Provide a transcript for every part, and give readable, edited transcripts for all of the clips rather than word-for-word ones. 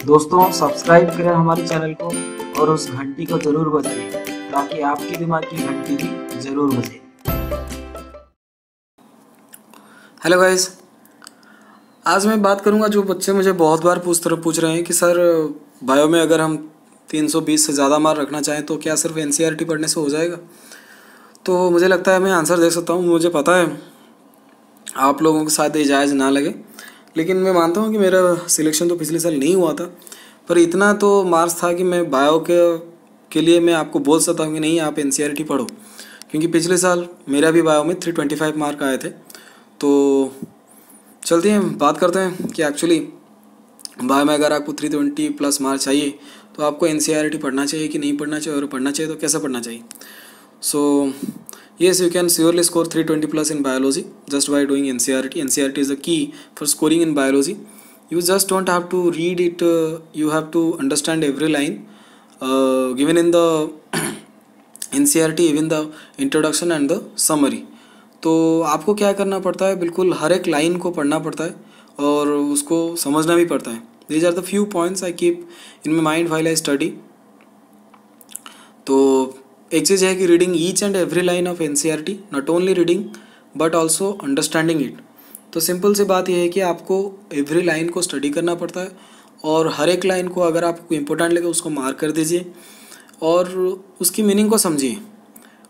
दोस्तों सब्सक्राइब करें हमारे चैनल को और उस घंटी को जरूर बजाइए ताकि आपके दिमाग की घंटी भी जरूर बजे। हेलो गाइस, आज मैं बात करूंगा जो बच्चे मुझे बहुत बार पूछ रहे हैं कि सर बायो में अगर हम 320 से ज़्यादा मार्क रखना चाहें तो क्या सिर्फ एनसीईआरटी पढ़ने से हो जाएगा। तो मुझे लगता है मैं आंसर दे सकता हूँ। मुझे पता है आप लोगों के साथ ये जायज़ ना लगे, लेकिन मैं मानता हूँ कि मेरा सिलेक्शन तो पिछले साल नहीं हुआ था, पर इतना तो मार्क्स था कि मैं बायो के लिए मैं आपको बोल सकता हूँ कि नहीं आप एनसीईआरटी पढ़ो, क्योंकि पिछले साल मेरा भी बायो में 325 मार्क आए थे। तो चलते हैं बात करते हैं कि एक्चुअली बायो में अगर आपको 320 प्लस मार्क चाहिए तो आपको एनसीईआरटी पढ़ना चाहिए कि नहीं पढ़ना चाहिए, और पढ़ना चाहिए तो कैसे पढ़ना चाहिए। सो yes, you can surely score 320 plus in biology just by doing NCERT. NCERT is the key for scoring in biology. You just don't have to read it, you have to understand every line given in the NCERT, even the introduction and the summary. तो आपको क्या करना पड़ता है, बिल्कुल हर एक line को पढ़ना पड़ता है और उसको समझना भी पड़ता है। These are the few points I keep in my mind while I study. तो एक चीज़ है कि reading each and every line of NCERT, not only reading but also understanding it. तो सिंपल सी बात यह है कि आपको एवरी लाइन को स्टडी करना पड़ता है और हर एक लाइन को अगर आपको इम्पोर्टेंट लगे उसको मार्क कर दीजिए और उसकी मीनिंग को समझिए।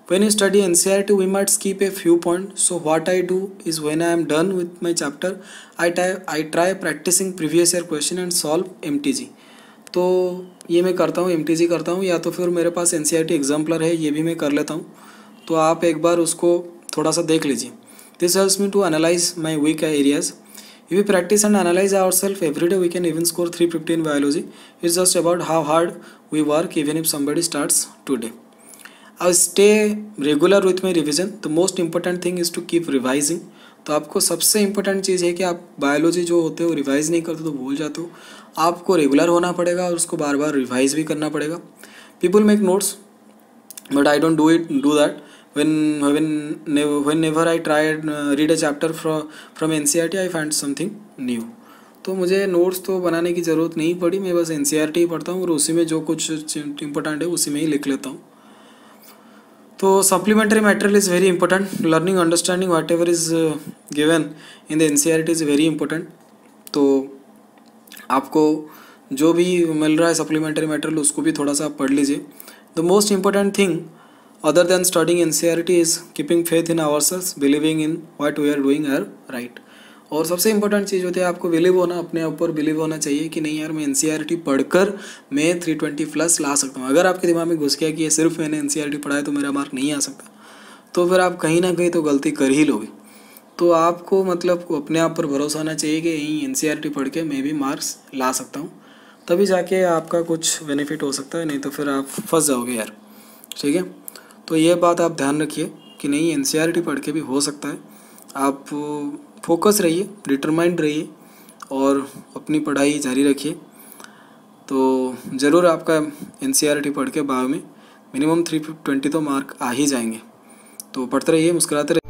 When you study NCERT we might skip a few point, so what I do is when I am done with my chapter I try practising previous year question and solve MTG. तो ये मैं करता हूँ, MTG करता हूँ, या तो फिर मेरे पास एनसीईआरटी एग्जाम्पलर है, ये भी मैं कर लेता हूँ। तो आप एक बार उसको थोड़ा सा देख लीजिए। This helps me to analyse my weak areas. If we practise and analyse our self every day we can even score 350 in biology. It's just about how hard we work even if somebody starts today. I stay regular with my revision. The most important thing is to keep revising. तो आपको सबसे important चीज़ है कि आप biology जो होते हो revise नहीं करते तो भूल जाते हो। आपको रेगुलर होना पड़ेगा और उसको बार बार रिवाइज भी करना पड़ेगा। People make notes but I don't do that. whenever I try read a chapter from NCERT I find something new। तो मुझे नोट्स तो बनाने की ज़रूरत नहीं पड़ी, मैं बस NCERT ही पढ़ता हूँ और उसी में जो कुछ इंपॉर्टेंट है उसी में ही लिख लेता हूँ। तो supplementary material is very important. Learning understanding whatever is given in the NCERT is very important. तो आपको जो भी मिल रहा है सप्लीमेंट्री मटेरियल उसको भी थोड़ा सा पढ़ लीजिए। The most important thing other than studying NCERT is keeping faith in ourselves, believing in what we are doing are right. और सबसे इंपॉर्टेंट चीज़ होती है आपको बिलीव होना, अपने ऊपर बिलीव होना चाहिए कि नहीं यार मैं NCERT पढ़कर मैं 320 प्लस ला सकता हूँ। अगर आपके दिमाग में घुस गया कि ये सिर्फ मैंने NCERT पढ़ा है तो मेरा मार्क नहीं आ सकता, तो फिर आप कहीं ना कहीं तो गलती कर ही लोगे। तो आपको मतलब अपने आप पर भरोसा होना चाहिए कि यहीं NCERT पढ़ के मैं भी मार्क्स ला सकता हूँ, तभी जाके आपका कुछ बेनिफिट हो सकता है, नहीं तो फिर आप फंस जाओगे यार। ठीक है, तो ये बात आप ध्यान रखिए कि नहीं NCERT पढ़ के भी हो सकता है। आप फोकस रहिए, डिटरमाइंड रहिए और अपनी पढ़ाई जारी रखिए। तो ज़रूर आपका NCERT पढ़ के बायो में मिनिमम 320 तो मार्क आ ही जाएंगे। तो पढ़ते रहिए, मुस्कुराते रहिए।